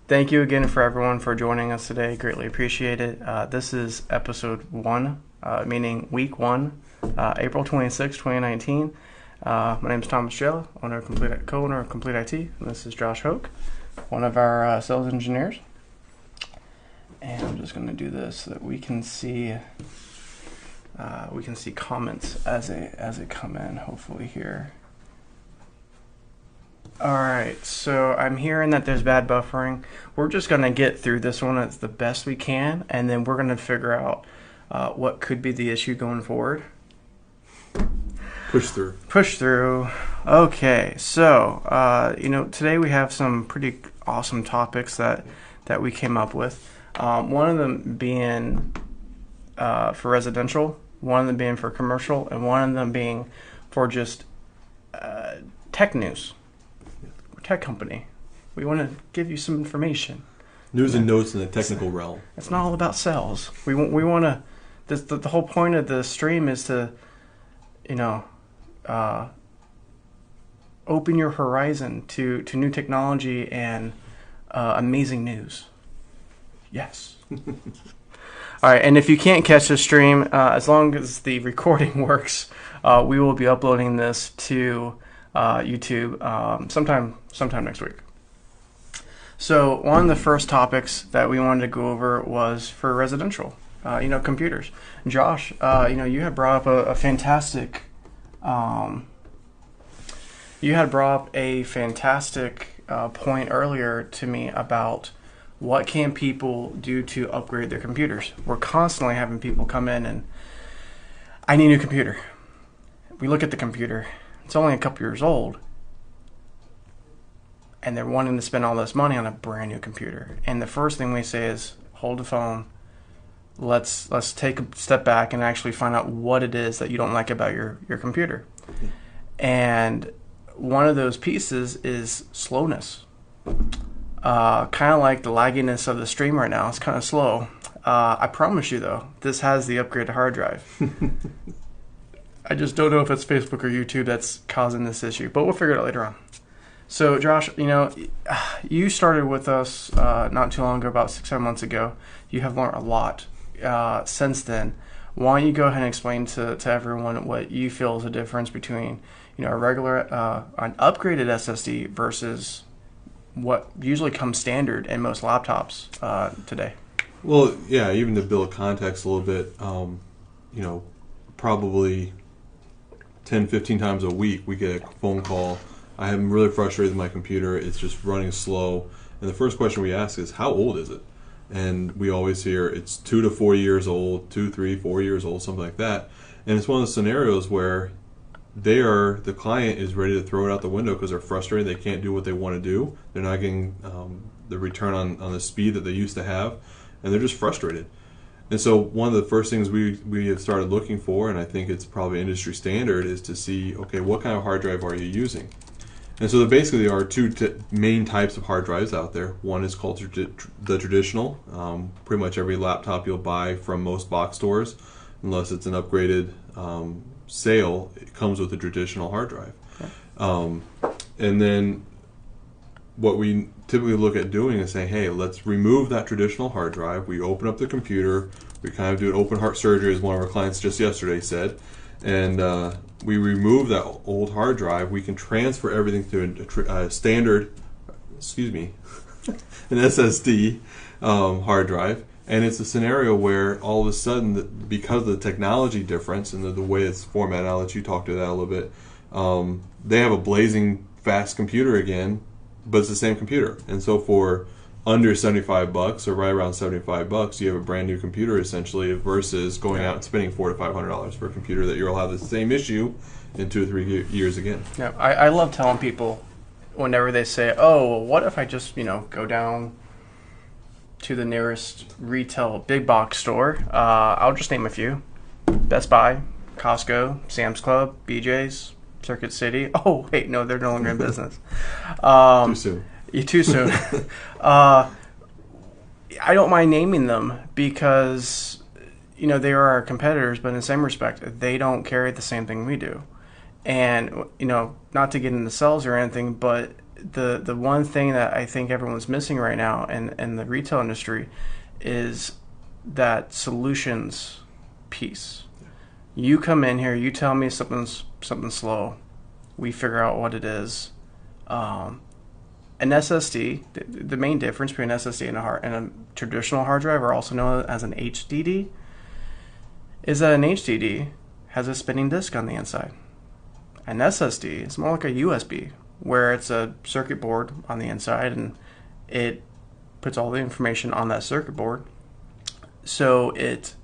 Thank you again for everyone for joining us today. Greatly appreciate it. This is episode 1, meaning week 1, April 26, 2019. My name is Thomas Jella, co-owner of Complete IT, and this is Josh Hoke, one of our sales engineers. And I'm just going to do this so that we can see comments as they come in, hopefully here. Alright, so I'm hearing that there's bad buffering. We're just going to get through this one as the best we can, and then we're going to figure out what could be the issue going forward. Push through. Okay, so, today we have some pretty awesome topics that we came up with. One of them being for residential, one of them being for commercial, and one of them being for just tech news. Tech company. We want to give you some information. News and notes in the technical realm. It's not all about sales. We want to. The whole point of the stream is to, open your horizon to new technology and amazing news. Yes. All right, and if you can't catch the stream, as long as the recording works, we will be uploading this to YouTube sometime next week. So one of the first topics that we wanted to go over was for residential, computers. Josh, you had brought up a fantastic point earlier to me about what can people do to upgrade their computers. We're constantly having people come in and, I need a new computer. We look at the computer. It's only a couple years old, and they're wanting to spend all this money on a brand new computer. And the first thing we say is, hold the phone. Let's take a step back and actually find out what it is that you don't like about your computer. And one of those pieces is slowness. Kind of like the lagginess of the stream right now. It's kind of slow. I promise you, though, this has the upgraded hard drive. I just don't know if it's Facebook or YouTube that's causing this issue, but we'll figure it out later on. So, Josh, you started with us not too long ago, about 6-7 months ago. You have learned a lot since then. Why don't you go ahead and explain to everyone what you feel is the difference between, a regular, an upgraded SSD versus what usually comes standard in most laptops today? Well, yeah, even to build context a little bit, probably 10, 15 times a week we get a phone call. I am really frustrated with my computer. It's just running slow. And the first question we ask is, how old is it? And we always hear it's 2 to 4 years old, 2, 3, 4 years old, something like that. And it's one of the scenarios where the client is ready to throw it out the window because they're frustrated. They can't do what they want to do. They're not getting the return on the speed that they used to have. And they're just frustrated. And so one of the first things we have started looking for, and I think it's probably industry standard, is to see, okay, what kind of hard drive are you using? And so basically there are two main types of hard drives out there. One is called the traditional. Pretty much every laptop you'll buy from most box stores, unless it's an upgraded sale, it comes with a traditional hard drive. Okay. And then what we typically look at doing is saying, hey, let's remove that traditional hard drive. We open up the computer. We kind of do an open heart surgery, as one of our clients just yesterday said. And we remove that old hard drive. We can transfer everything to a standard, an SSD hard drive. And it's a scenario where all of a sudden, because of the technology difference and the way it's formatted, I'll let you talk to that a little bit, they have a blazing fast computer again, but it's the same computer. And so for under $75 or right around $75, you have a brand new computer essentially, versus going out and spending $400 to $500 for a computer that you'll have the same issue in 2 or 3 years again. Yeah, I love telling people whenever they say, "Oh, well, what if I just go down to the nearest retail big box store?" I'll just name a few: Best Buy, Costco, Sam's Club, BJ's, Circuit City. Oh, wait, no, they're no longer in business. Too soon. Too soon. I don't mind naming them because, they are our competitors, but in the same respect, they don't carry the same thing we do. And, not to get into sales or anything, but the one thing that I think everyone's missing right now in the retail industry is that solutions piece. You come in here, you tell me something slow, we figure out what it is. An SSD, the main difference between an SSD and a traditional hard drive, or also known as an HDD, is that an HDD has a spinning disk on the inside. An SSD is more like a USB, where it's a circuit board on the inside and it puts all the information on that circuit board, so it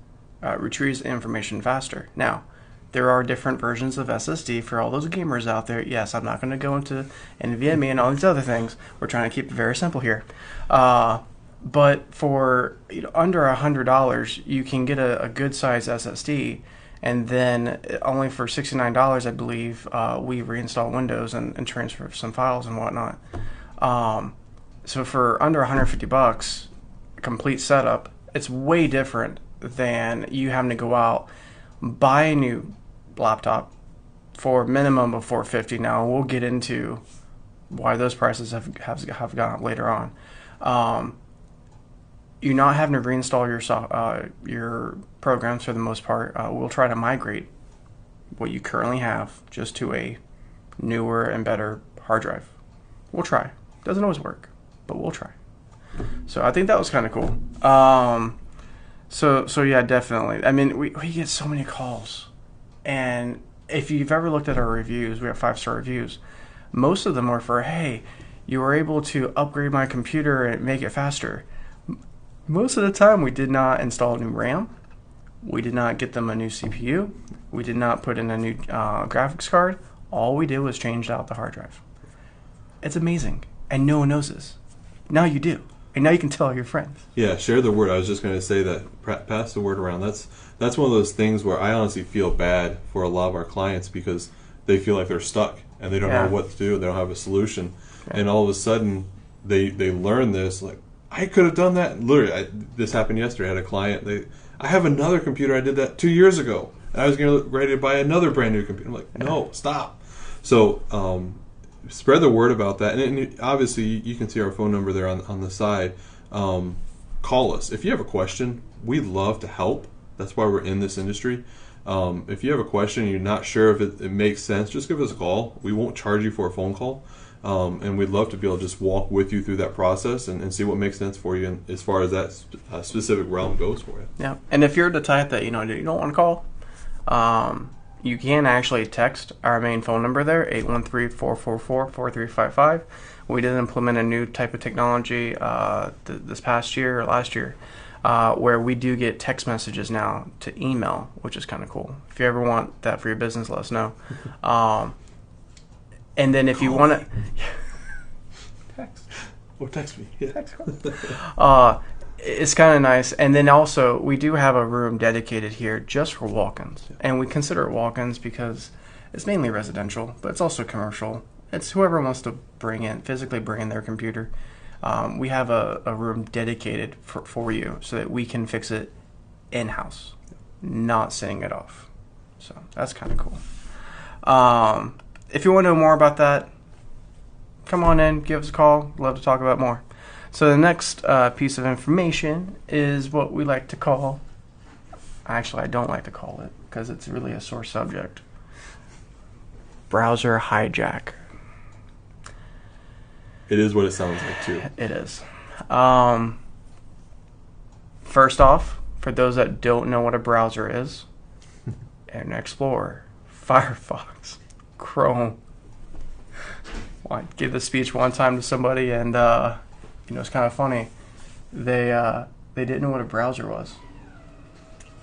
retrieves the information faster. Now, there are different versions of SSD for all those gamers out there. Yes, I'm not going to go into NVMe and all these other things. We're trying to keep it very simple here. But for under $100, you can get a good size SSD, and then only for $69, I believe, we reinstall Windows and transfer some files and whatnot. So for under $150, complete setup, it's way different than you having to go out, buy a new laptop for a minimum of $450. Now we'll get into why those prices have gone up later on. You're not having to reinstall your programs for the most part. We'll try to migrate what you currently have just to a newer and better hard drive. We'll try. Doesn't always work, but we'll try. So I think that was kind of cool. So yeah, definitely. I mean, we get so many calls, and if you've ever looked at our reviews, we have 5-star reviews. Most of them are for, hey, you were able to upgrade my computer and make it faster. Most of the time, we did not install a new RAM. We did not get them a new CPU. We did not put in a new graphics card. All we did was change out the hard drive. It's amazing, and no one knows this. Now you do. And now you can tell all your friends. Yeah, share the word. I was just going to say that. Pass the word around. That's one of those things where I honestly feel bad for a lot of our clients because they feel like they're stuck and they don't know what to do. They don't have a solution. Yeah. And all of a sudden, they learn this. Like, I could have done that. Literally, this happened yesterday. I had a client. I have another computer. I did that 2 years ago. I was ready to buy another brand new computer. I'm like, no, stop. So, spread the word about that, and obviously you can see our phone number there on the side. Call us if you have a question. We'd love to help. That's why we're in this industry. If you have a question and you're not sure if it makes sense, just give us a call. We won't charge you for a phone call, and we'd love to be able to just walk with you through that process and see what makes sense for you, and as far as that specific realm goes for you. Yeah, and if you're the type that you don't want to call, you can actually text our main phone number there, 813-444-4355. We did implement a new type of technology this past year or last year where we do get text messages now to email, which is kind of cool. If you ever want that for your business, let us know. And then if you want to... text. Or text me. Yeah. Text. It's kind of nice. And then also, we do have a room dedicated here just for walk-ins. Yeah. And we consider it walk-ins because it's mainly residential, but it's also commercial. It's whoever wants to physically bring in their computer. We have a room dedicated for you so that we can fix it in-house, not sending it off. So that's kind of cool. If you want to know more about that, come on in, give us a call. Love to talk about more. So the next piece of information is what we like to call, actually I don't like to call it because it's really a sore subject, browser hijack. It is what it sounds like too. It is. First off, for those that don't know what a browser is, Internet Explorer, Firefox, Chrome. I gave this speech one time to somebody and it's kind of funny. They didn't know what a browser was.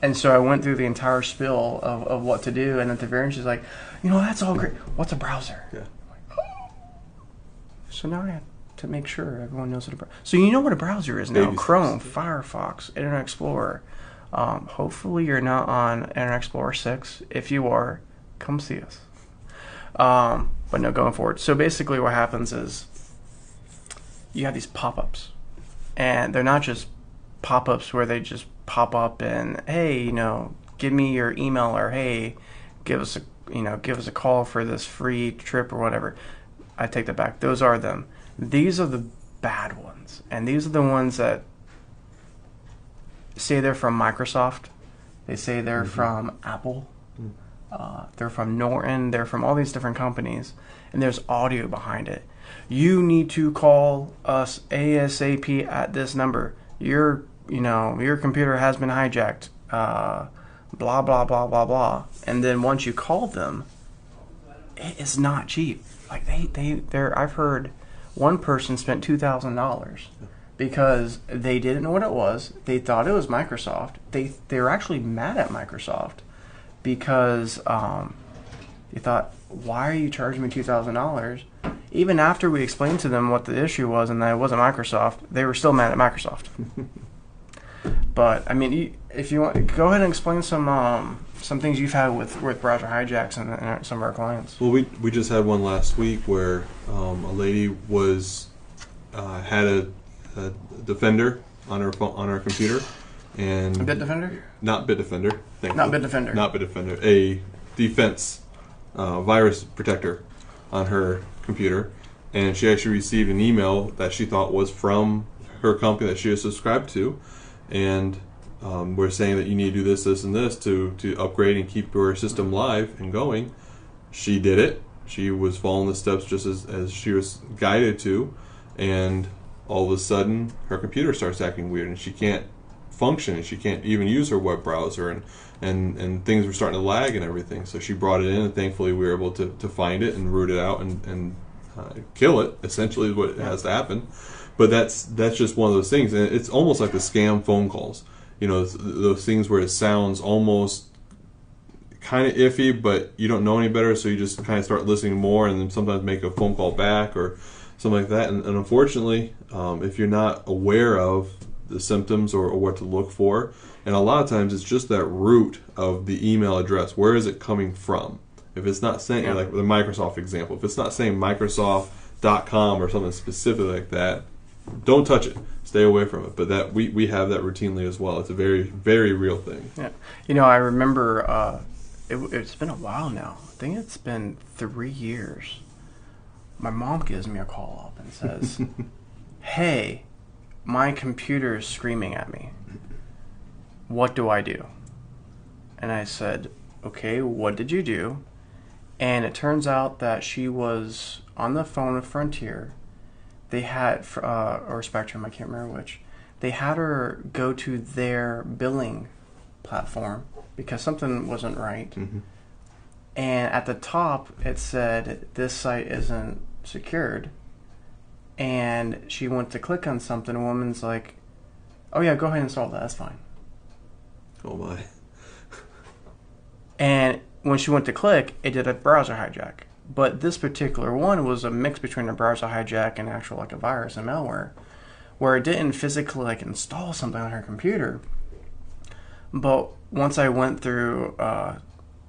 And so I went through the entire spiel of what to do, and at the very end she's like, that's all great. What's a browser? Yeah. Like, oh. So now I have to make sure everyone knows what a browser is. So you know what a browser is now. Chrome, Firefox, Internet Explorer. Hopefully you're not on Internet Explorer 6. If you are, come see us. But no, going forward. So basically what happens is you have these pop-ups, and they're not just pop-ups where they just pop up and, hey, give me your email, or hey, give us a call for this free trip or whatever. I take that back. Those are them. These are the bad ones, and these are the ones that say they're from Microsoft. They say they're from Apple. They're from Norton. They're from all these different companies, and there's audio behind it. You need to call us ASAP at this number. Your computer has been hijacked. Blah blah blah blah blah. And then once you call them, it is not cheap. Like they're. I've heard one person spent $2,000 because they didn't know what it was. They thought it was Microsoft. They were actually mad at Microsoft because they thought, why are you charging me $2,000? Even after we explained to them what the issue was and that it wasn't Microsoft, they were still mad at Microsoft. But I mean, if you want, go ahead and explain some things you've had with browser hijacks and some of our clients. Well, we just had one last week where a lady had a Defender on her phone, on her computer, and Bitdefender? Not Bitdefender. Not Bitdefender. Not Bitdefender. A defense virus protector on her computer, and she actually received an email that she thought was from her company that she was subscribed to, and we're saying that you need to do this, this, and this to upgrade and keep your system live and going. She did it. She was following the steps just as she was guided to, and all of a sudden her computer starts acting weird and she can't function and she can't even use her web browser, and things were starting to lag and everything. So she brought it in, and thankfully we were able to find it and root it out and kill it, essentially is what has to happen. But that's just one of those things, and it's almost like the scam phone calls. You know, those things where it sounds almost kind of iffy, but you don't know any better, so you just kind of start listening more, and then sometimes make a phone call back or something like that. And unfortunately, if you're not aware of the symptoms or what to look for, and a lot of times it's just that root of the email address. Where is it coming from? If it's not saying, like the Microsoft example, if it's not saying Microsoft.com or something specific like that, don't touch it. Stay away from it. But that we have that routinely as well. It's a very, very real thing. Yeah. You know, I remember it's been a while now. I think it's been 3 years. My mom gives me a call up and says, hey, my computer is screaming at me. What do I do? And I said, okay, what did you do? And it turns out that she was on the phone with Frontier. They had, or Spectrum, I can't remember which. They had her go to their billing platform because something wasn't right. Mm-hmm. And at the top, it said, this site isn't secured. And she went to click on something. A woman's like, oh yeah, go ahead and install that. That's fine. Oh my. And when she went to click, it did a browser hijack. But this particular one was a mix between a browser hijack and actual like a virus and malware, where it didn't physically like install something on her computer. But once I went through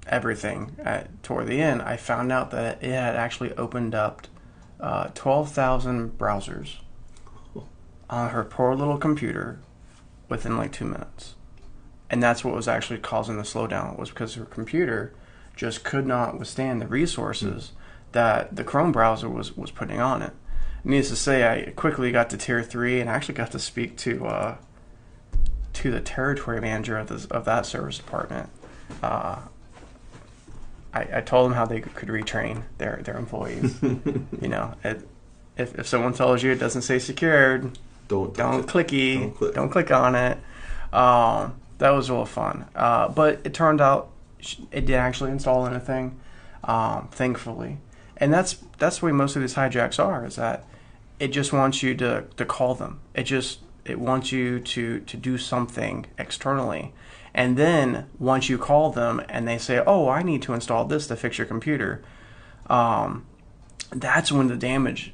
everything toward the end, I found out that it had actually opened up 12,000 browsers on her poor little computer within like 2 minutes. And that's what was actually causing the slowdown, was because her computer just could not withstand the resources that the Chrome browser was putting on it. Needless to say, I quickly got to Tier 3 and actually got to speak to the territory manager of that service department. I told them how they could retrain their employees. You know, if someone tells you it doesn't say secured, don't click on it. That was real fun. But it turned out it didn't actually install anything, thankfully. And that's the way most of these hijacks are, is that it just wants you to call them. It wants you to do something externally. And then once you call them and they say, oh, I need to install this to fix your computer, that's when the damage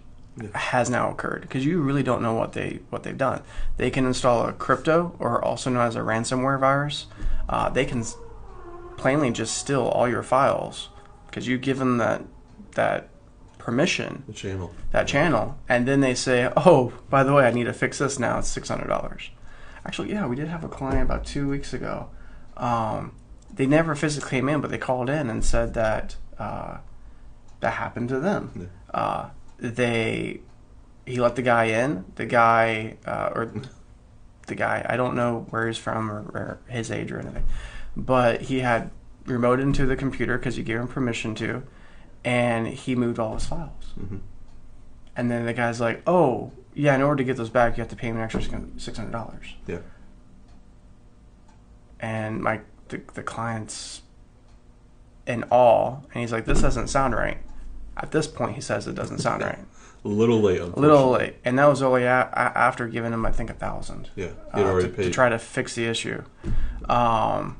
has now occurred, because you really don't know what they've done. They can install a crypto, or also known as a ransomware virus. They can plainly just steal all your files because you give them that permission, that channel, and then they say, oh, by the way, I need to fix this now. It's $600. Actually, yeah, we did have a client about 2 weeks ago. They never physically came in, but they called in and said that that happened to them. he let the guy in. The guy, I don't know where he's from or his age or anything, but he had remote into the computer because you gave him permission to, and he moved all his files. Mm-hmm. And then the guy's like, "Oh, yeah, in order to get those back, you have to pay me an extra $600." Yeah. And the client's in awe, and he's like, "This doesn't sound right." At this point, he says it doesn't sound right. A little late, A little late, and that was only after giving him, I think, $1,000. Yeah, he'd already paid to try to fix the issue. And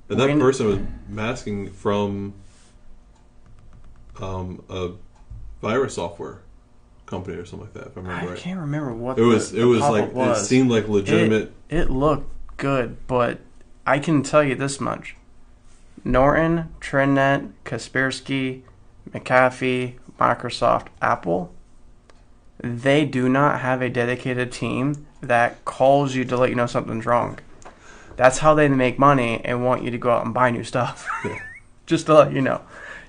that person was masking from a virus software company or something like that. If I remember right. I can't remember what it was. It was like was. It seemed like legitimate. It looked good, but I can tell you this much: Norton, TrendNet, Kaspersky, McAfee, Microsoft, Apple. They do not have a dedicated team that calls you to let you know something's wrong. That's how they make money and want you to go out and buy new stuff. Yeah. Just to let you know.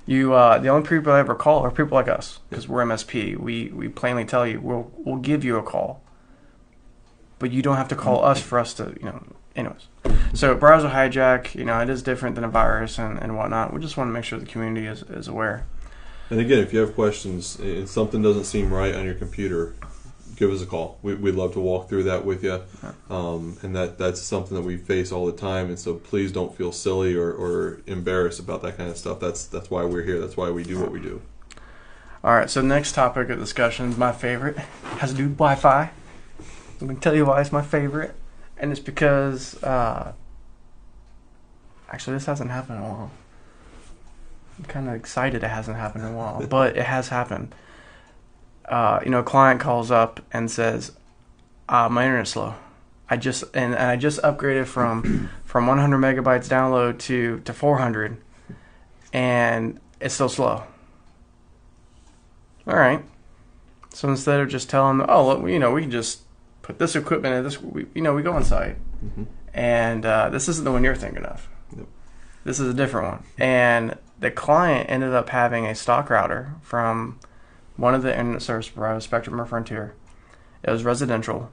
The only people I ever call are people like us, because we're MSP. We plainly tell you we'll give you a call, but you don't have to call us for us to Anyways, so browser hijack, it is different than a virus and whatnot. We just want to make sure the community is aware. And again, if you have questions and something doesn't seem right on your computer, give us a call. We'd love to walk through that with you. And that's something that we face all the time. And so please don't feel silly or embarrassed about that kind of stuff. That's why we're here. That's why we do what we do. All right, so next topic of discussion is my favorite. It has to do with Wi-Fi. I'm going to tell you why it's my favorite. And it's because, actually, this hasn't happened in a while. I'm kind of excited it hasn't happened in a while, but it has happened. A client calls up and says, my internet's slow. I just upgraded from 100 megabytes download to 400, and it's still slow. All right. So instead of just telling them, oh, look, we can just put this equipment in this, we go on site. Mm-hmm. And this isn't the one you're thinking of. Yep. This is a different one. And the client ended up having a stock router from one of the internet service providers, Spectrum or Frontier. It was residential.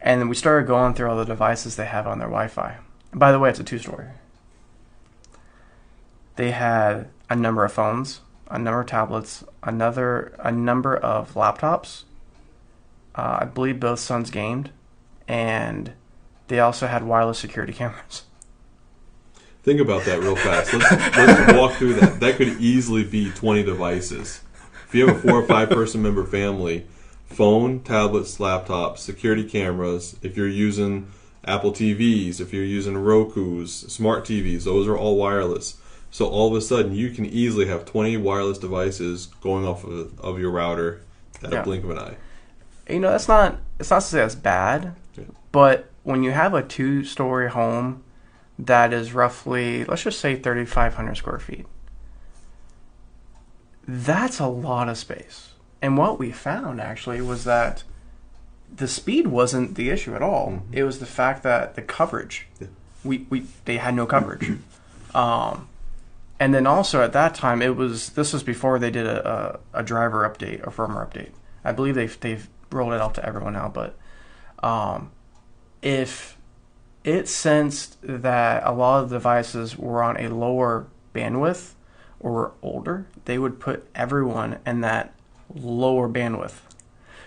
And then we started going through all the devices they have on their Wi-Fi. And by the way, it's a 2-story. They had a number of phones, a number of tablets, a number of laptops. I believe both sons gamed. And they also had wireless security cameras. Think about that real fast. Let's walk through that. That could easily be 20 devices. If you have a 4 or 5 person member family, phone, tablets, laptops, security cameras, if you're using Apple TVs, if you're using Roku's, smart TVs, those are all wireless. So all of a sudden, you can easily have 20 wireless devices going off of your router at a blink of an eye. It's not to say that's bad, but when you have a 2-story home that is roughly, let's just say 3,500 square feet, that's a lot of space. And what we found actually was that the speed wasn't the issue at all. Mm-hmm. It was the fact that the coverage, they had no coverage. And then also at that time, this was before they did a driver update, a firmware update. I believe they've rolled it out to everyone now, but if it sensed that a lot of the devices were on a lower bandwidth or were older, they would put everyone in that lower bandwidth.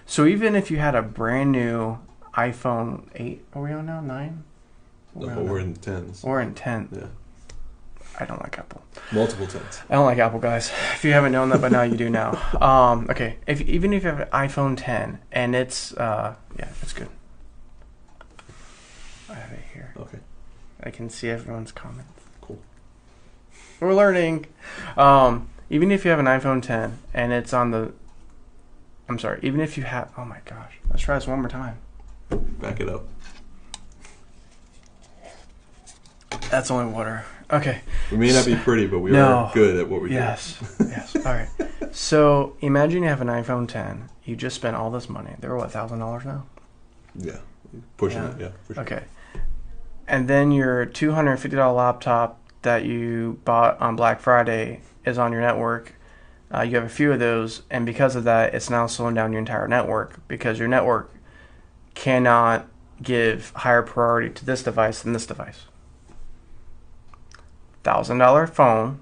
So even if you had a brand new iPhone 8, are we on now? 9? No, we're in 10s. We're in 10. Yeah. I don't like Apple. Multiple 10s. I don't like Apple, guys. If you haven't known that by now, you do now. Okay, even if you have an iPhone 10 and it's it's good. I have it here. Okay. I can see everyone's comments. Cool. We're learning. Even if you have an iPhone 10 and it's on the... I'm sorry. Even if you have... Oh my gosh. Let's try this one more time. Back it up. That's only water. Okay. We may not be pretty, but we are good at what we do. Yes. All right. So imagine you have an iPhone 10. You just spent all this money. They're what, $1,000 now? Yeah. Pushing it, yeah. For sure. Okay. And then your $250 laptop that you bought on Black Friday is on your network. You have a few of those, and because of that, it's now slowing down your entire network because your network cannot give higher priority to this device than this device. $1,000 phone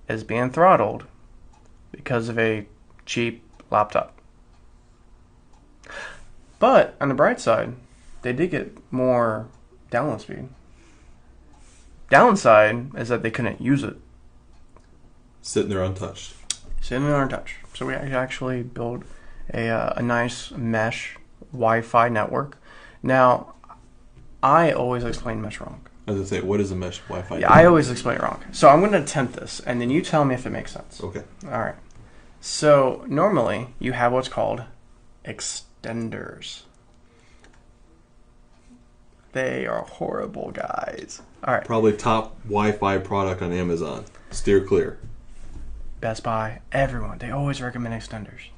is being throttled because of a cheap laptop. But on the bright side, they did get more download speed. Downside is that they couldn't use it. Sitting there untouched. Sitting there untouched. So we actually built a nice mesh Wi-Fi network. Now, I always explain mesh wrong. As I say, what is a mesh Wi-Fi? Yeah, I always explain it wrong. So I'm going to attempt this, and then you tell me if it makes sense. Okay. All right. So normally you have what's called extenders. They are horrible, guys. All right. Probably top Wi-Fi product on Amazon. Steer clear. Best Buy, everyone, they always recommend extenders.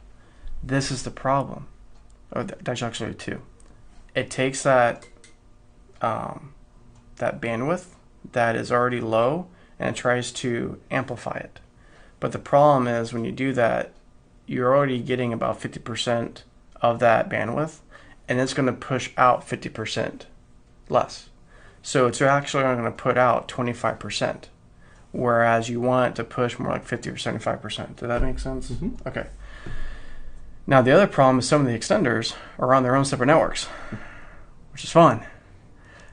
This is the problem. Oh, that's actually two. It takes that that bandwidth that is already low and it tries to amplify it. But the problem is when you do that, you're already getting about 50% of that bandwidth, and it's going to push out 50% less. So it's actually going to put out 25%, whereas you want it to push more like 50 or 75%. Does that make sense? Mm-hmm. Okay. Now, the other problem is some of the extenders are on their own separate networks, which is fun.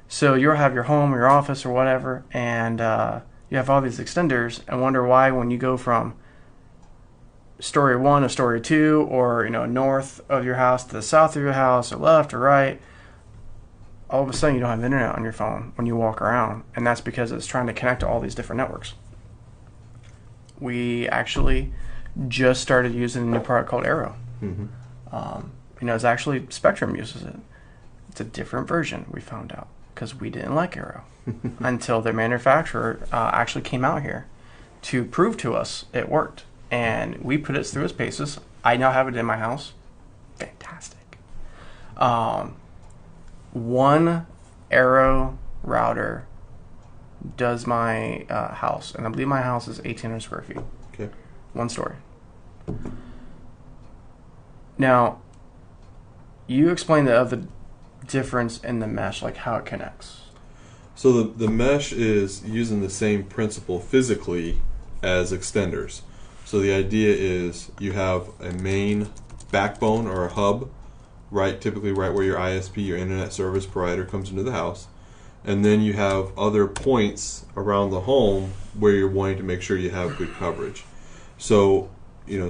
So you'll have your home or your office or whatever, and you have all these extenders and wonder why when you go from story 1 to story 2, or north of your house to the south of your house, or left or right, all of a sudden you don't have internet on your phone when you walk around, and that's because it's trying to connect to all these different networks. We actually just started using a new product called Arrow. Mm-hmm. It's actually Spectrum uses it. It's a different version, we found out, because we didn't like Arrow until the manufacturer actually came out here to prove to us it worked. And we put it through its paces. I now have it in my house. Fantastic. One Arrow router does my house, and I believe my house is 1,800 square feet. Okay. One story. Now, you explain the other difference in the mesh, like how it connects. So the mesh is using the same principle physically as extenders. So the idea is you have a main backbone or a hub, typically right where your ISP, your internet service provider, comes into the house. And then you have other points around the home where you're wanting to make sure you have good coverage. So,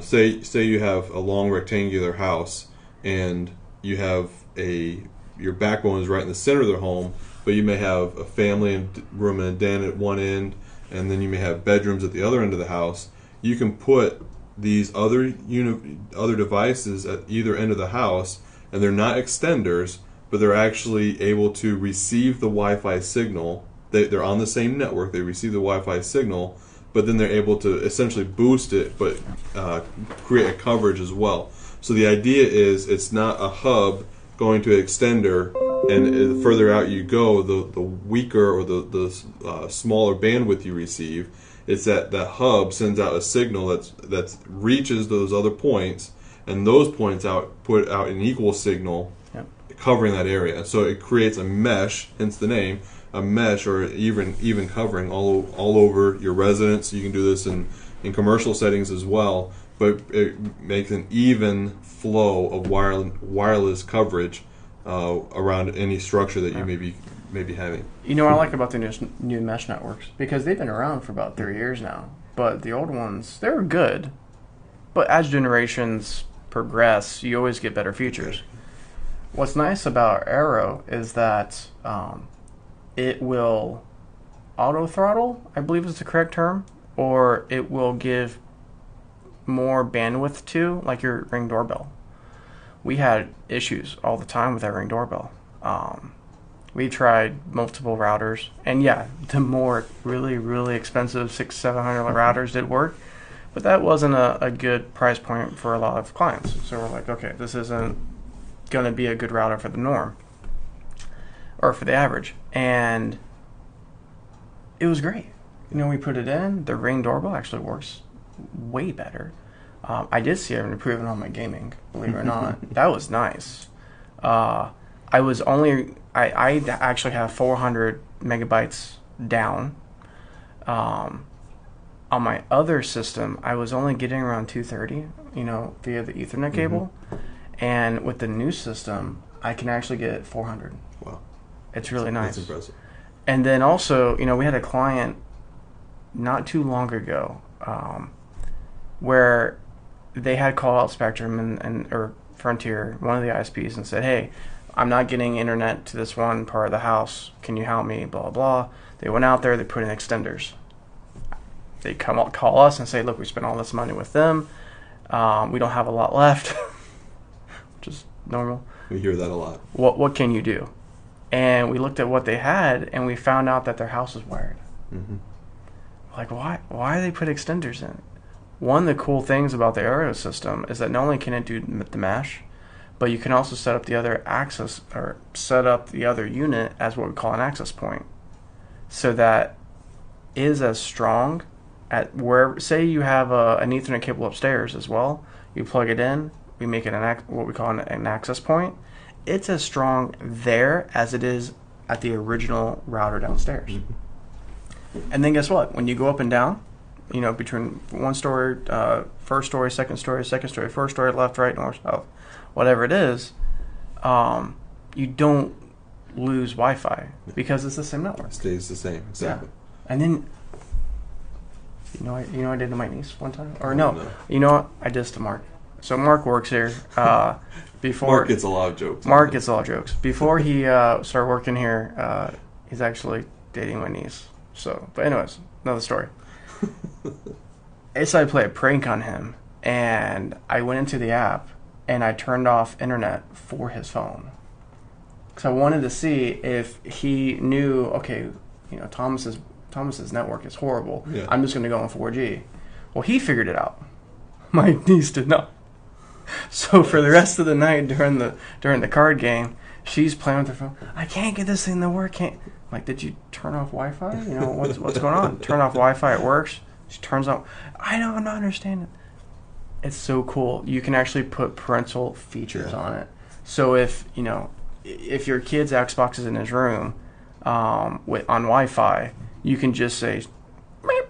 say you have a long rectangular house and you have your backbone is right in the center of the home, but you may have a family room and a den at one end, and then you may have bedrooms at the other end of the house. You can put these other devices at either end of the house, and they're not extenders, but they're actually able to receive the Wi-Fi signal. They're on the same network. They receive the Wi-Fi signal, but then they're able to essentially boost it, but create a coverage as well. So the idea is it's not a hub going to an extender, and the further out you go, the weaker or the smaller bandwidth you receive. It's that hub sends out a signal that reaches those other points, and those points put out an equal signal, Yep. covering that area. So it creates a mesh, hence the name, a mesh, or even covering all over your residence. You can do this in commercial settings as well, but it makes an even flow of wireless coverage around any structure that you may be having. What I like about the new mesh networks, because they've been around for about 3 years now, but the old ones, they were good, but as generations progress, you always get better features. What's nice about Arrow is that it will auto throttle, I believe is the correct term, or it will give more bandwidth to, like your Ring doorbell. We had issues all the time with that Ring doorbell. We tried multiple routers, and the more really, really expensive $600-700 routers did work, but that wasn't a good price point for a lot of clients. So we're like, okay, this isn't going to be a good router for the norm, or for the average. And it was great. We put it in, the Ring doorbell actually works way better. I did see an improvement on my gaming, believe it or not. That was nice. I actually have 400 megabytes down. On my other system, I was only getting around 230, via the Ethernet cable. And with the new system, I can actually get 400. Wow. It's really nice. That's impressive. And then also, we had a client not too long ago where they had called out Spectrum or Frontier, one of the ISPs, and said, hey, I'm not getting internet to this one part of the house. Can you help me? Blah, blah. They went out there. They put in extenders. They call us and say, look, we spent all this money with them. We don't have a lot left, which is normal. We hear that a lot. What can you do? And we looked at what they had, and we found out that their house was wired. Like, why they put extenders in? One of the cool things about the Aero system is that not only can it do the mesh, but you can also set up the other access, or set up the other unit as what we call an access point, so that is as strong at where, say you have an Ethernet cable upstairs as well, you plug it in, we make it what we call an access point. It's as strong there as it is at the original router downstairs. And then guess what? When you go up and down, between one story, first story, second story, first story, left, right, north, south, whatever it is, you don't lose Wi-Fi because it's the same network. It stays the same, exactly. Yeah. And then, I did to my niece one time? Or no. You know what? I did this to Mark. So Mark works here. Mark gets a lot of jokes. Mark gets a lot of jokes. Before he started working here, he's actually dating my niece. So, but anyways, another story. I decided to play a prank on him, and I went into the app, and I turned off internet for his phone. Because I wanted to see if he knew, okay, Thomas's network is horrible. Yeah. I'm just going to go on 4G. Well, he figured it out. My niece did not. So for the rest of the night during the card game, she's playing with her phone. I can't get this thing to work. I'm like, did you turn off Wi-Fi? What's going on? Turn off Wi-Fi. It works. She turns on. I'm not understanding. It's so cool. You can actually put parental features on it. So if your kid's Xbox is in his room on Wi-Fi, you can just say, meep,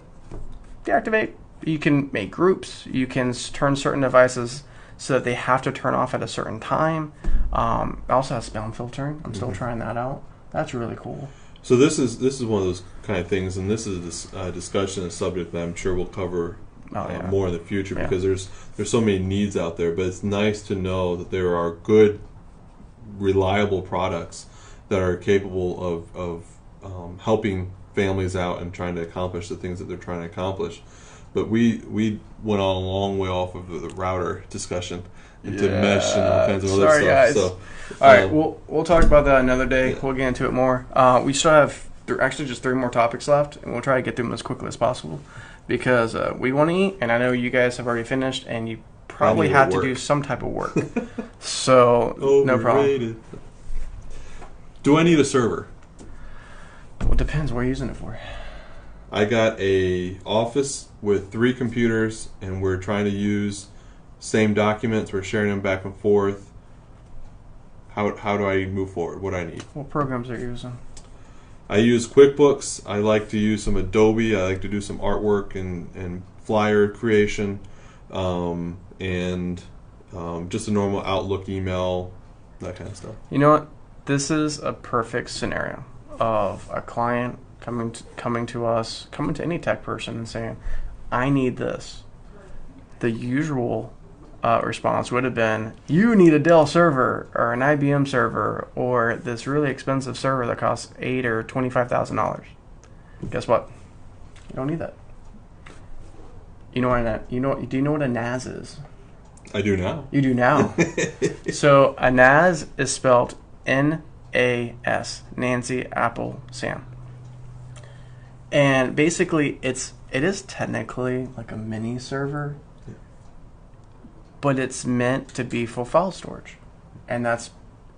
deactivate. You can make groups. You can turn certain devices so that they have to turn off at a certain time. It also has spam filtering. I'm still trying that out. That's really cool. So this is one of those kind of things, and this is a discussion, a subject that I'm sure we'll cover more in the future because there's so many needs out there. But it's nice to know that there are good, reliable products that are capable of helping families out and trying to accomplish the things that they're trying to accomplish. But we went on a long way off of the router discussion into mesh and all kinds of other stuff. Guys. So, all right, we'll talk about that another day. We'll get into it more. We still have just 3 more topics left, and we'll try to get through them as quickly as possible because we want to eat, and I know you guys have already finished, and you probably have to do some type of work. So, no problem. Do I need a server? Well, it depends what you're using it for. I got a office with 3 computers, and we're trying to use same documents. We're sharing them back and forth. How do I move forward? What do I need? What programs are you using? I use QuickBooks. I like to use some Adobe. I like to do some artwork and flyer creation, and just a normal Outlook email, that kind of stuff. You know what? This is a perfect scenario of a client coming to us, coming to any tech person and saying, I need this. The usual response would have been, you need a Dell server or an IBM server or this really expensive server that costs $8,000 or $25,000. Guess what? You don't need that. Do you know what a NAS is? I do now. You do now. So a NAS is spelled N-A-S, Nancy, Apple, Sam. And basically, it is technically like a mini server, but it's meant to be for file storage, and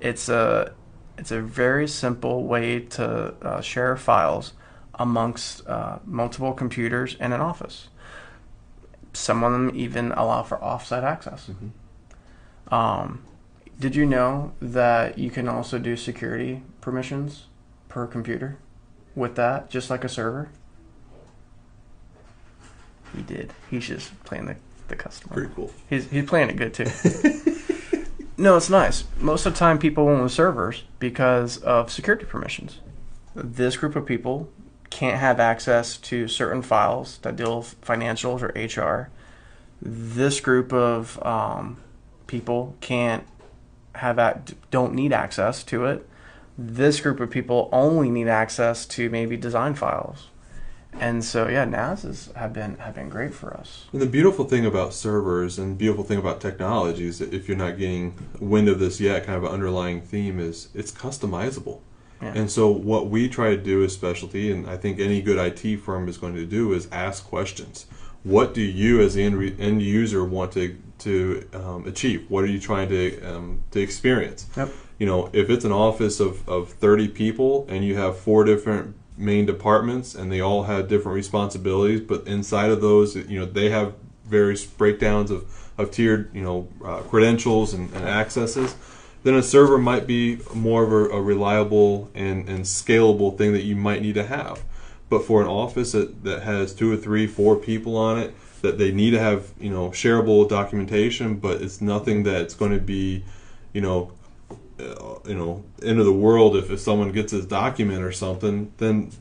it's a very simple way to share files amongst multiple computers in an office. some of them even allow for offsite access. Mm-hmm. Did you know that you can also do security permissions per computer with that, just like a server? He did. He's just playing the customer. Pretty cool. He's playing it good too. No, it's nice. Most of the time people won't with servers because of security permissions. This group of people can't have access to certain files that deal with financials or HR. This group of people don't need access to it. This group of people only need access to maybe design files. And so, yeah, NAS have been great for us. And the beautiful thing about servers and beautiful thing about technology is that if you're not getting wind of this yet, kind of an underlying theme is it's customizable. Yeah. And so what we try to do as specialty, and I think any good IT firm is going to do, is ask questions. What do you as the end user want to achieve? What are you trying to experience? Yep. You know, if it's an office of 30 people and you have 4 different main departments and they all have different responsibilities, but inside of those, you know, they have various breakdowns of tiered, credentials and accesses, then a server might be more of a reliable and scalable thing that you might need to have. But for an office that has 2 or 3, 4 people on it, that they need to have, shareable documentation, but it's nothing that's going to be, end of the world if someone gets this document or something, then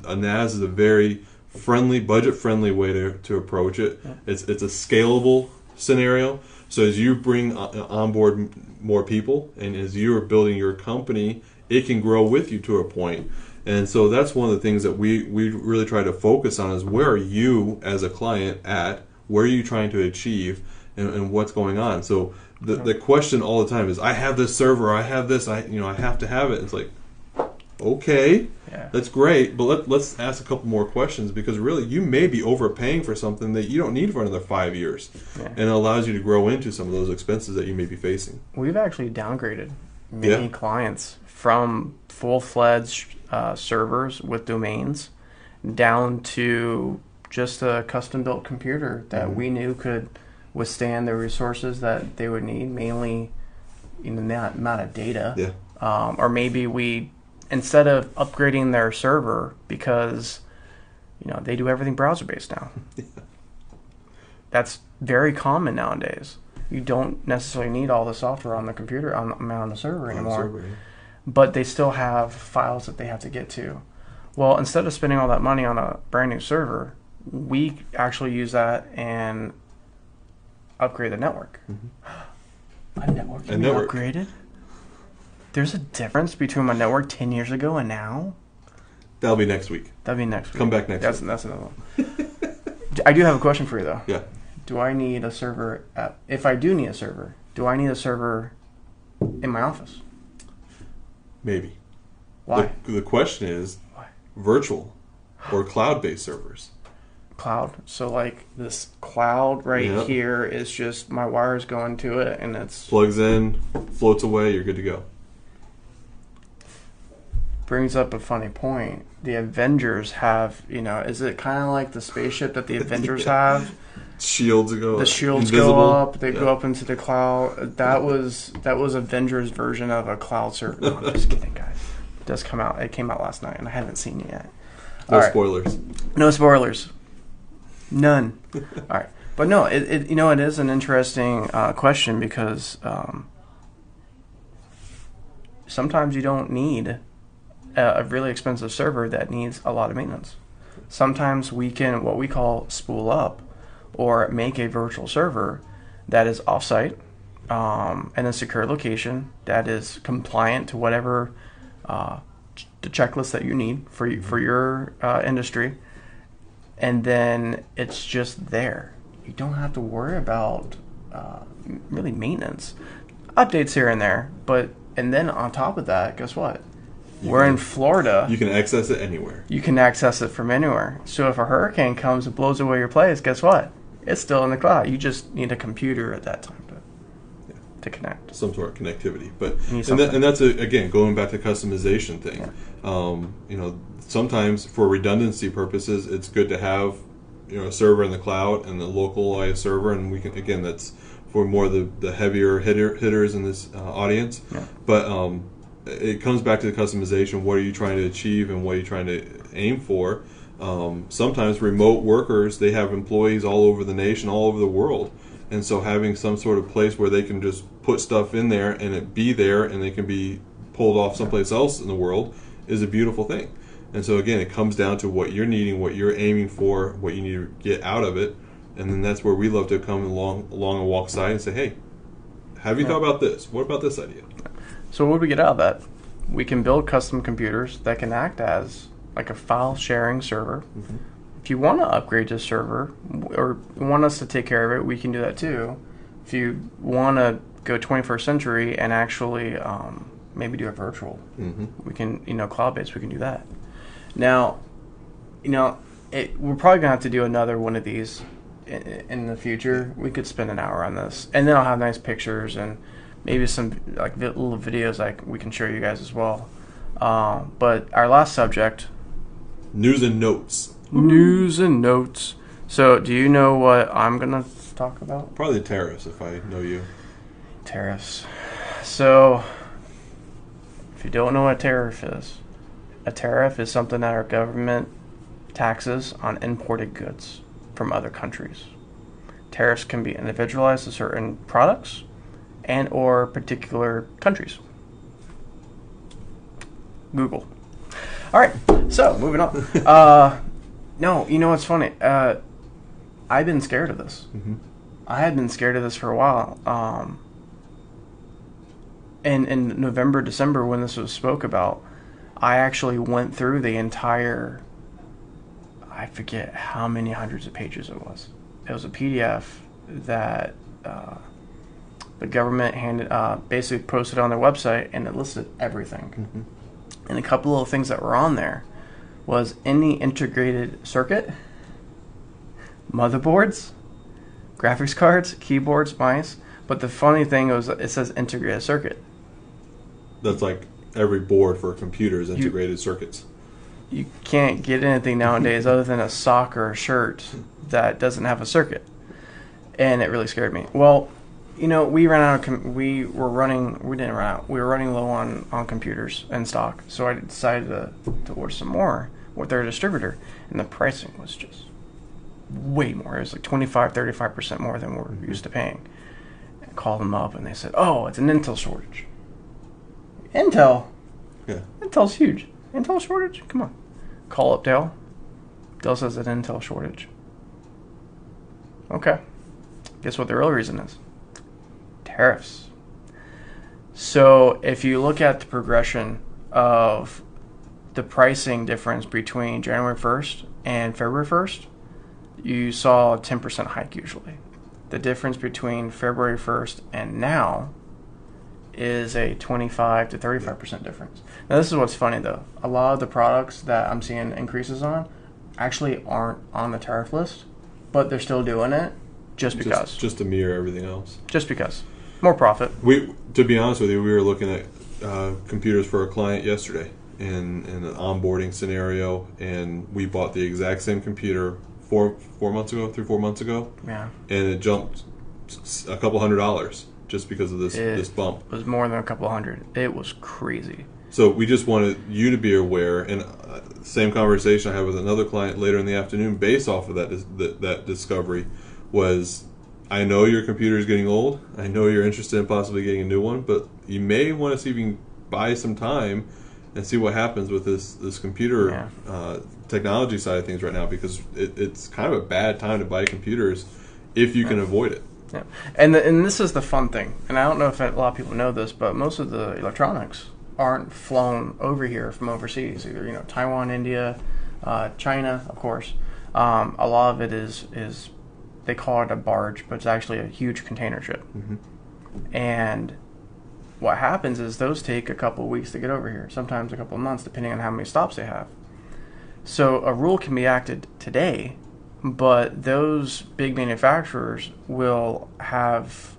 a NAS is a very friendly, budget-friendly way to approach it. Yeah. It's a scalable scenario. So as you bring on board more people, and as you are building your company, it can grow with you to a point. And so that's one of the things that we really try to focus on is where are you as a client at? Where are you trying to achieve? And what's going on? So the question all the time is, I have this server, I have this, I have to have it. It's like, okay, yeah, that's great, but let's ask a couple more questions, because really you may be overpaying for something that you don't need for another 5 years, yeah, and it allows you to grow into some of those expenses that you may be facing. We've actually downgraded many clients from full-fledged servers with domains down to just a custom-built computer that we knew could withstand the resources that they would need, mainly the amount of data. Yeah. Or maybe we, instead of upgrading their server, because they do everything browser-based now. Yeah. That's very common nowadays. You don't necessarily need all the software on the computer, on the server anymore. Yeah. But they still have files that they have to get to. Well, instead of spending all that money on a brand new server, we actually use that and upgrade the network. Mm-hmm. My network can be upgraded? There's a difference between my network 10 years ago and now? That'll be next week. Come back next week. That's another one. I do have a question for you, though. Yeah. Do I need a server? If I do need a server, do I need a server in my office? Maybe. Why? The question is, why? Virtual or cloud-based servers. Cloud. So like this cloud right here is just my wires going to it, and it's plugs in, floats away, you're good to go. Brings up a funny point. The Avengers have, is it kind of like the spaceship that the Avengers have? Shields go. The shields invisible. Go up. They go up into the cloud. That was Avengers' version of a cloud server. No, I'm just kidding, guys. It does come out. It came out last night, and I haven't seen it yet. No spoilers. No spoilers. None. All right, but no, it is an interesting question, because sometimes you don't need a really expensive server that needs a lot of maintenance. Sometimes we can what we call spool up, or make a virtual server that is offsite in a secure location that is compliant to whatever the checklist that you need for your industry. And then it's just there. You don't have to worry about really maintenance. Updates here and there. And then on top of that, guess what? We're in Florida. You can access it anywhere. You can access it from anywhere. So if a hurricane comes and blows away your place, guess what? It's still in the cloud. You just need a computer at that time to connect. Some sort of connectivity. But and that's, again, going back to customization thing. Yeah. Sometimes for redundancy purposes, it's good to have a server in the cloud and the localized server, and we can, again, that's for more the heavier hitters in this audience. Yeah. But it comes back to the customization. What are you trying to achieve, and what are you trying to aim for? Sometimes remote workers, they have employees all over the nation, all over the world, and so having some sort of place where they can just put stuff in there and it be there, and they can be pulled off someplace else in the world, is a beautiful thing. And so again, it comes down to what you're needing, what you're aiming for, what you need to get out of it, and then that's where we love to come along and walk side and say, hey, have you thought about this? What about this idea? So what do we get out of that? We can build custom computers that can act as like a file sharing server. Mm-hmm. If you want to upgrade this server or want us to take care of it, we can do that too. If you want to go 21st century and actually maybe do a virtual, Mm-hmm. we can, cloud-based, we can do that. Now, we're probably going to have to do another one of these in the future. We could spend an hour on this, and then I'll have nice pictures and maybe some like little videos we can show you guys as well. But our last subject, News and notes. news and notes. So, do you know what I'm gonna talk about? Probably the tariffs, if I know you. Tariffs. So, if you don't know what a tariff is something that our government taxes on imported goods from other countries. Tariffs can be individualized to certain products and or particular countries. Google. All right, so moving on. No, you know what's funny? I've been scared of this. Mm-hmm. I had been scared of this for a while. In November, December, when this was spoke about, I actually went through the entire, I forget how many hundreds of pages it was. It was a PDF that the government basically posted on their website, and it listed everything. Mm-hmm. And a couple of things that were on there was any integrated circuit, motherboards, graphics cards, keyboards, mice. But the funny thing was it says integrated circuit. That's like every board for a computer is integrated circuits. You can't get anything nowadays other than a sock or a shirt that doesn't have a circuit. And it really scared me. Well, we ran out of we were running low on computers and stock, so I decided to order some more with their distributor, and the pricing was just way more. It was like 25-35% more than we're used to paying. I called them up and they said, oh, it's an Intel shortage. Intel? Yeah. Intel's huge. Intel shortage? Come on. Call up Dell. Dell says an Intel shortage. Okay. Guess what the real reason is? Tariffs. So if you look at the progression of the pricing difference between January 1st and February 1st, you saw a 10% hike usually. The difference between February 1st and now is a 25 to 35% difference. Now this is what's funny though. A lot of the products that I'm seeing increases on actually aren't on the tariff list, but they're still doing it just because. Just to mirror everything else. Just because. More profit. To be honest with you, we were looking at computers for a client yesterday in an onboarding scenario, and we bought the exact same computer 4 months ago. Yeah. And it jumped a couple $100 just because of this bump. It was more than a couple hundred. It was crazy. So we just wanted you to be aware, and same conversation I had with another client later in the afternoon based off of that discovery was, I know your computer is getting old. I know you're interested in possibly getting a new one, but you may want to see if you can buy some time and see what happens with this computer technology side of things right now, because it's kind of a bad time to buy computers if you can avoid it. Yeah, and this is the fun thing, and I don't know if a lot of people know this, but most of the electronics aren't flown over here from overseas. Either Taiwan, India, China, of course. A lot of it is they call it a barge, but it's actually a huge container ship. Mm-hmm. And what happens is those take a couple of weeks to get over here, sometimes a couple of months, depending on how many stops they have. So a rule can be acted today, but those big manufacturers will have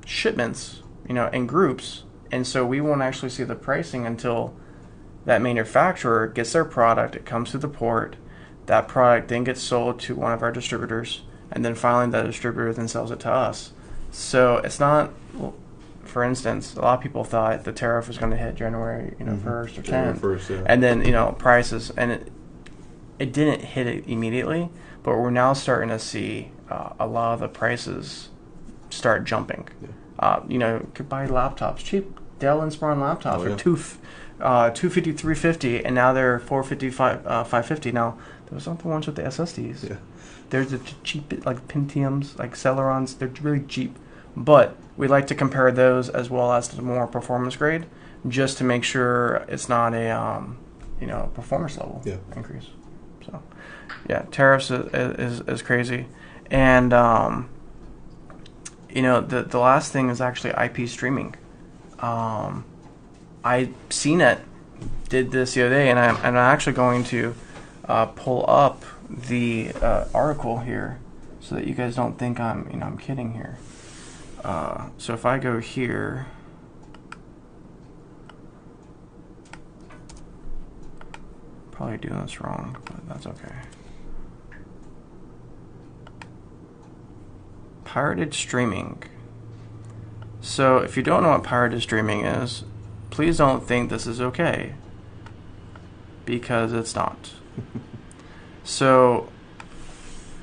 shipments, in groups, and so we won't actually see the pricing until that manufacturer gets their product, it comes to the port, That product then gets sold to one of our distributors, and then finally that distributor then sells it to us. So it's not, for instance, a lot of people thought the tariff was going to hit January, 1st or 10th. January 1st, yeah. And then, prices, and it didn't hit it immediately, but we're now starting to see a lot of the prices start jumping. Yeah. You could buy laptops, cheap Dell Inspiron laptops Oh, yeah. for $250, $350, and now they're $450, $550. Now, those aren't the ones with the SSDs. Yeah. There's the cheap, like Pentiums, like Celerons. They're really cheap. But we like to compare those as well as the more performance grade, just to make sure it's not a performance level increase. So, yeah, tariffs is crazy, and the last thing is actually IP streaming. CNET did this the other day, and I'm actually going to pull up the article here so that you guys don't think I'm kidding here. So if I go here, probably doing this wrong, but that's okay. Pirated streaming. So if you don't know what pirated streaming is, please don't think this is okay, because it's not. So,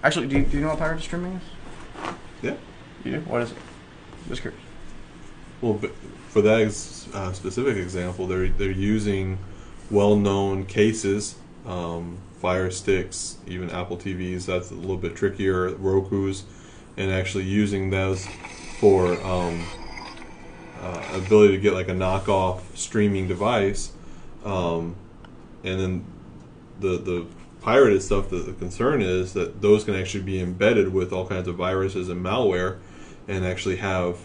actually, do you know what pirated streaming is? Yeah. You do? What is it? Just curious. Well, for that specific example, they're using well-known cases, Fire Sticks, even Apple TVs. That's a little bit trickier. Roku's, and actually using those for ability to get like a knockoff streaming device, and then the pirated stuff. The concern is that those can actually be embedded with all kinds of viruses and malware, and actually have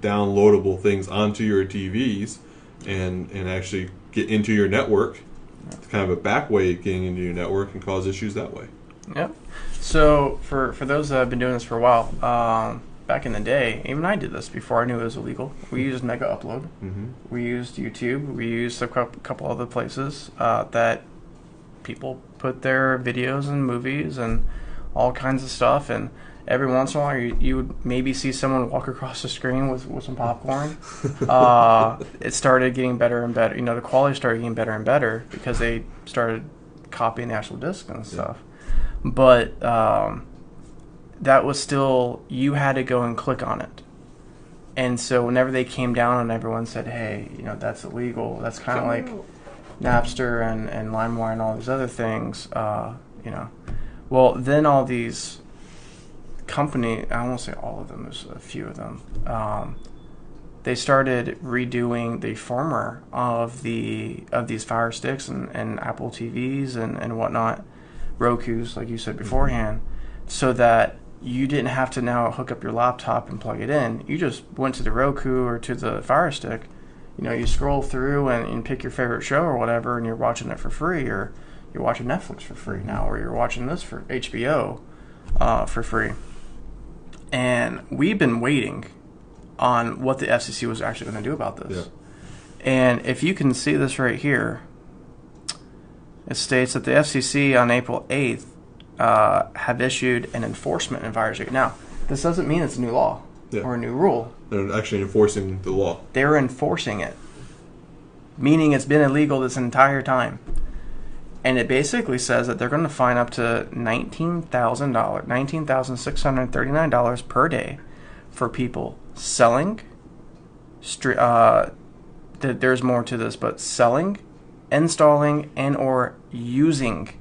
downloadable things onto your TVs, and actually get into your network. It's kind of a back way of getting into your network and cause issues that way. Yep. So for those that have been doing this for a while, back in the day, even I did this before I knew it was illegal. We used Mega Upload. Mm-hmm. We used YouTube. We used a couple other places that people put their videos and movies and all kinds of stuff. And every once in a while, you would maybe see someone walk across the screen with some popcorn. It started getting better and better. The quality started getting better and better because they started copying the actual disc and stuff. But that was still, you had to go and click on it. And so whenever they came down and everyone said, hey, that's illegal, that's kind of like Napster and LimeWire and all these other things, well, then all these company, I won't say all of them, there's a few of them, they started redoing the firmware of these Fire Sticks and Apple TVs and whatnot, Roku's, like you said beforehand, so that you didn't have to now hook up your laptop and plug it in. You just went to the Roku or to the Fire Stick. You scroll through and pick your favorite show or whatever, and you're watching it for free, or you're watching Netflix for free now, or you're watching this for HBO for free. And we've been waiting on what the FCC was actually going to do about this. Yeah. And if you can see this right here, it states that the FCC on April 8th have issued an enforcement advisory. Now, this doesn't mean it's a new law or a new rule. They're actually enforcing the law. They're enforcing it, meaning it's been illegal this entire time. And it basically says that they're going to fine up to $19,639 per day for people selling. There's more to this, but selling, installing, and or using.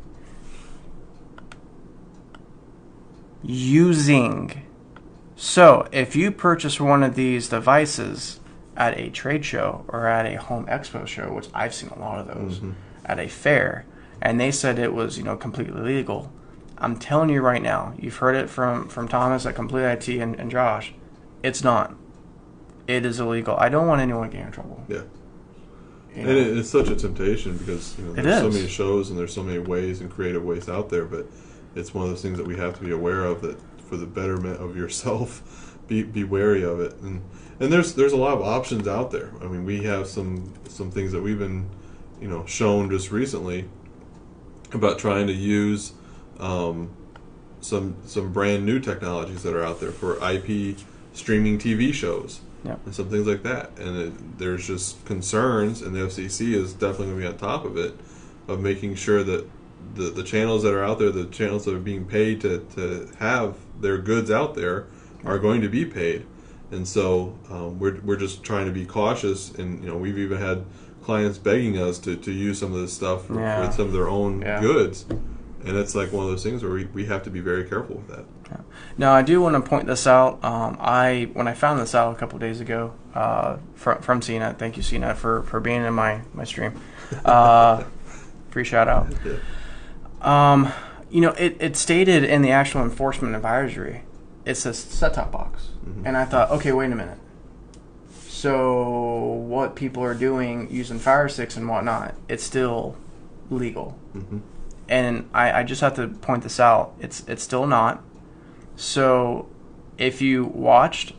So, if you purchase one of these devices at a trade show or at a home expo show, which I've seen a lot of those, at a fair, and they said it was, completely legal, I'm telling you right now, you've heard it from Thomas at Complete IT and Josh, it's not. It is illegal. I don't want anyone getting in trouble. Yeah. And it's such a temptation because there's so many shows and there's so many ways and creative ways out there, but it's one of those things that we have to be aware of, that for the betterment of yourself, be wary of it. And there's a lot of options out there. I mean, we have some things that we've been shown just recently, about trying to use some brand new technologies that are out there for IP streaming TV shows. Yep. And some things like that. And there's just concerns, and the FCC is definitely going to be on top of it, of making sure that the channels that are out there, the channels that are being paid to have their goods out there, are going to be paid. And so we're just trying to be cautious, and we've even had clients begging us to use some of this stuff with some of their own goods. And it's like one of those things where we have to be very careful with that. Yeah. Now, I do want to point this out. When I found this out a couple days ago from CNET, thank you, CNET, for being in my stream. Free shout out. Yeah. It stated in the actual enforcement advisory, it says set-top box. Mm-hmm. And I thought, okay, wait a minute. So what people are doing using Fire Sticks and whatnot, it's still legal. Mm-hmm. And I just have to point this out. It's still not. So if you watched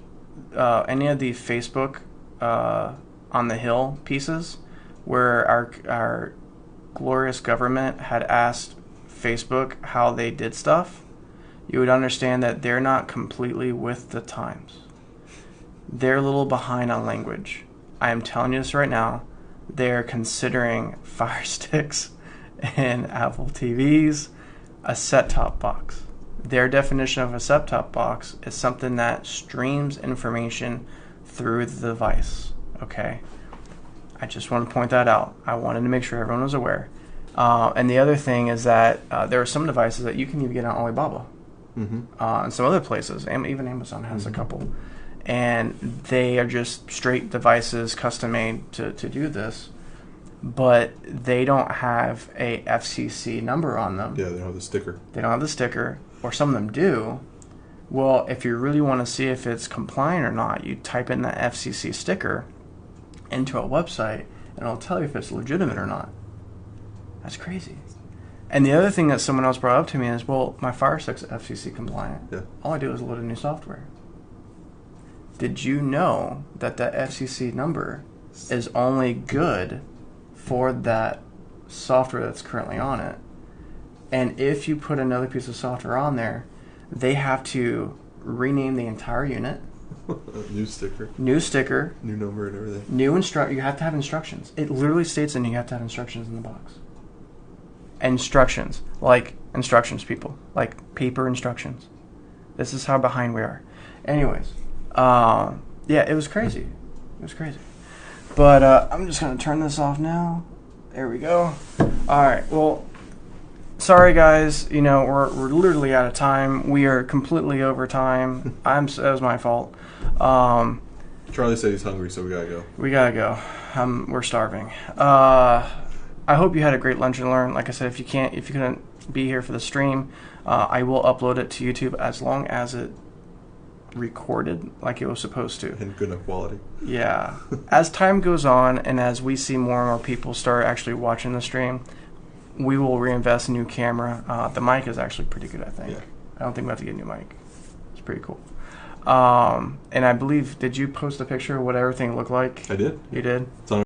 any of the Facebook on the Hill pieces where our glorious government had asked Facebook how they did stuff, you would understand that they're not completely with the times. They're a little behind on language. I am telling you this right now. They're considering Fire Sticks and Apple TVs a set-top box. Their definition of a set-top box is something that streams information through the device. Okay? I just want to point that out. I wanted to make sure everyone was aware. And the other thing is that there are some devices that you can even get on Alibaba. Mm-hmm. And some other places. Even Amazon has a couple. And they are just straight devices, custom-made to do this. But they don't have a FCC number on them. Yeah, they don't have the sticker. They don't have the sticker, or some of them do. Well, if you really want to see if it's compliant or not, you type in the FCC sticker into a website, and it'll tell you if it's legitimate or not. That's crazy. And the other thing that someone else brought up to me is, well, my Fire Stick's FCC compliant. Yeah. All I do is load a new software. Did you know that that FCC number is only good for that software that's currently on it? And if you put another piece of software on there, they have to rename the entire unit. New sticker. New sticker. New number and everything. You have to have instructions. It literally states in you have to have instructions in the box. Instructions. Like instructions, people. Like paper instructions. This is how behind we are. Anyways. Yeah, it was crazy. It was crazy. But I'm just going to turn this off now. There we go. All right. Well, sorry, guys. We're literally out of time. We are completely over time. That was my fault. Charlie said he's hungry, so we got to go. We got to go. We're starving. I hope you had a great lunch and learn. Like I said, if you couldn't be here for the stream, I will upload it to YouTube as long as it recorded like it was supposed to. And good enough quality. Yeah. As time goes on and as we see more and more people start actually watching the stream, we will reinvest in a new camera. The mic is actually pretty good, I think. Yeah. I don't think we have to get a new mic. It's pretty cool. And I believe, did you post a picture of what everything looked like? I did. You did? It's on